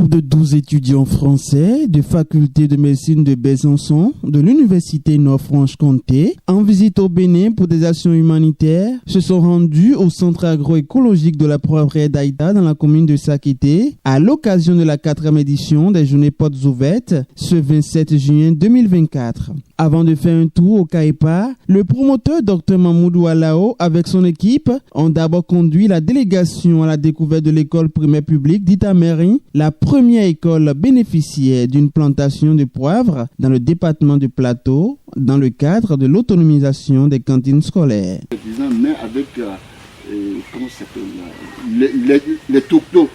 groupe de 12 étudiants français de faculté de médecine de Besançon, de l'université Nord-Franche-Comté, en visite au Bénin pour des actions humanitaires, se sont rendus au centre agroécologique de la Poivrière d'Aïta dans la commune de Sakété, à l'occasion de la 4e édition des Journées Portes Ouvertes, ce 27 juin 2024. Avant de faire un tour au CAEPA, le promoteur Dr Mamoudou Alao avec son équipe ont d'abord conduit la délégation à la découverte de l'école primaire publique d'Itaméry, la première école bénéficiaire d'une plantation de poivre dans le département du Plateau, dans le cadre de l'autonomisation des cantines scolaires. Mais avec comment ça s'appelle, les tourteaux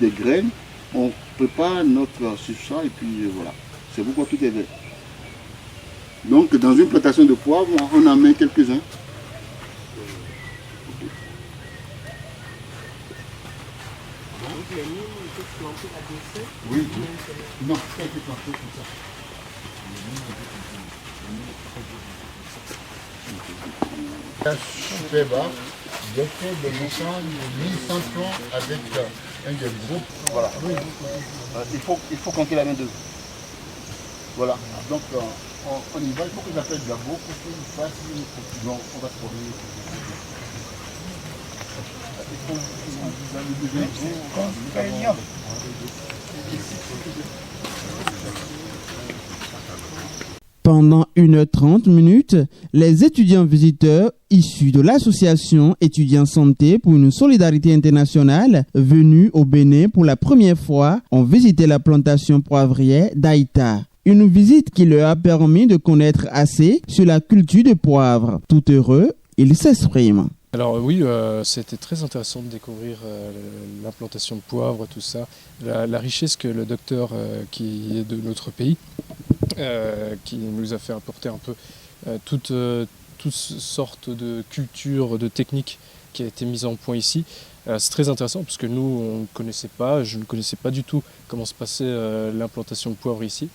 des graines, on prépare notre substrat et puis voilà. C'est pourquoi tout est vert. Donc dans une plantation de poivre, on en met quelques-uns. Oui, non, ça a été planté comme ça. Super bas, j'ai fait des moissons 1100 tons avec un des groupes. Voilà. Il faut compter la main d'œuvre. Voilà. Donc on y va, il faut que j'appelle Gabo pour qu'il fasse une conclusion. On va se produire. Pendant 1h30, les étudiants visiteurs issus de l'association Étudiants Santé pour une solidarité internationale venus au Bénin pour la première fois ont visité la plantation poivrière d'Aïta. Une visite qui leur a permis de connaître assez sur la culture de poivre. Tout heureux, ils s'expriment. Alors oui, c'était très intéressant de découvrir l'implantation de poivre, tout ça, la richesse que le docteur qui est de notre pays, qui nous a fait apporter un peu toutes sortes de cultures, de techniques qui a été mise en point ici. C'est très intéressant parce que nous, je ne connaissais pas du tout comment se passait l'implantation de poivre ici.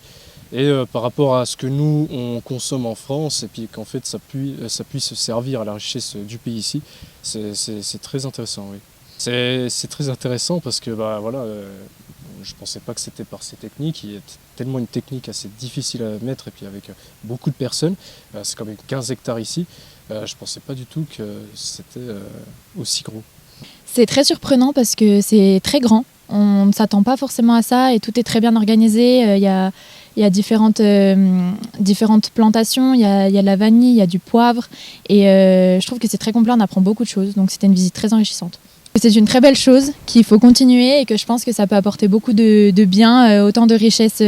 Et par rapport à ce que nous, on consomme en France, et puis qu'en fait ça puisse servir à la richesse du pays ici, c'est très intéressant, oui. C'est très intéressant parce que je ne pensais pas que c'était par ces techniques. Il y a tellement une technique assez difficile à mettre, et puis avec beaucoup de personnes, c'est quand même 15 hectares ici, je ne pensais pas du tout que c'était aussi gros. C'est très surprenant parce que c'est très grand. On ne s'attend pas forcément à ça et tout est très bien organisé. Il y a différentes plantations, il y a de la vanille, il y a du poivre. Et je trouve que c'est très complet, on apprend beaucoup de choses. Donc c'était une visite très enrichissante. C'est une très belle chose qu'il faut continuer et que je pense que ça peut apporter beaucoup de bien, autant de richesses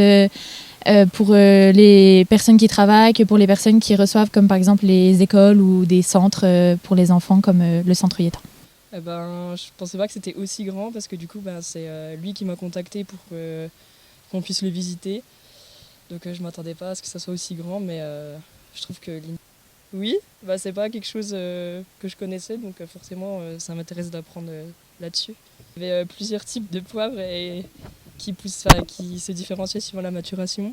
pour les personnes qui travaillent que pour les personnes qui reçoivent, comme par exemple les écoles ou des centres pour les enfants comme le centre Yéta. Je ne pensais pas que c'était aussi grand parce que du coup c'est lui qui m'a contacté pour qu'on puisse le visiter. Donc je ne m'attendais pas à ce que ça soit aussi grand, mais je trouve que oui, c'est pas quelque chose que je connaissais, donc forcément ça m'intéresse d'apprendre là-dessus. Il y avait plusieurs types de poivres qui se différenciaient suivant la maturation.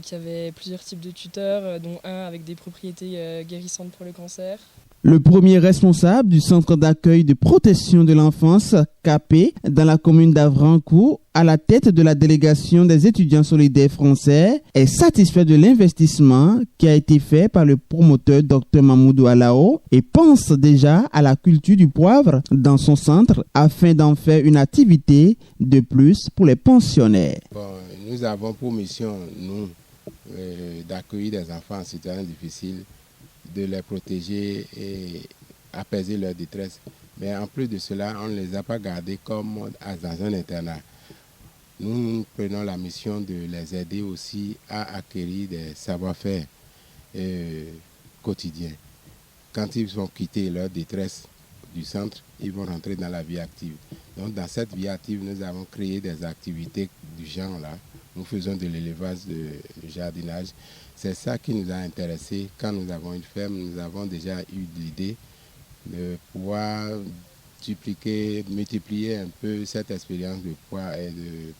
Qui avait plusieurs types de tuteurs, dont un avec des propriétés guérissantes pour le cancer. Le premier responsable du centre d'accueil de protection de l'enfance, CAPE, dans la commune d'Avrancourt, à la tête de la délégation des étudiants solidaires français, est satisfait de l'investissement qui a été fait par le promoteur Dr Mamoudou Alao et pense déjà à la culture du poivre dans son centre afin d'en faire une activité de plus pour les pensionnaires. Nous avons pour mission, d'accueillir des enfants en situation difficile, de les protéger et apaiser leur détresse. Mais en plus de cela, on ne les a pas gardés comme dans un internat. Nous prenons la mission de les aider aussi à acquérir des savoir-faire quotidiens. Quand ils ont quitté leur détresse du centre, ils vont rentrer dans la vie active. Donc dans cette vie active, nous avons créé des activités du genre-là. Nous faisons de l'élevage, de jardinage. C'est ça qui nous a intéressés. Quand nous avons une ferme, nous avons déjà eu l'idée de pouvoir multiplier un peu cette expérience de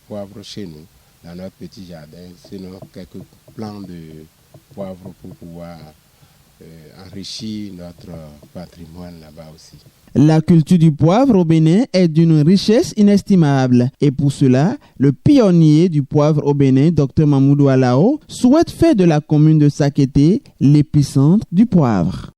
poivre chez nous, dans notre petit jardin. Sinon, quelques plants de poivre pour pouvoir enrichir notre patrimoine là-bas aussi. La culture du poivre au Bénin est d'une richesse inestimable. Et pour cela, le pionnier du poivre au Bénin, Dr Mamoudou Alao, souhaite faire de la commune de Sakété l'épicentre du poivre.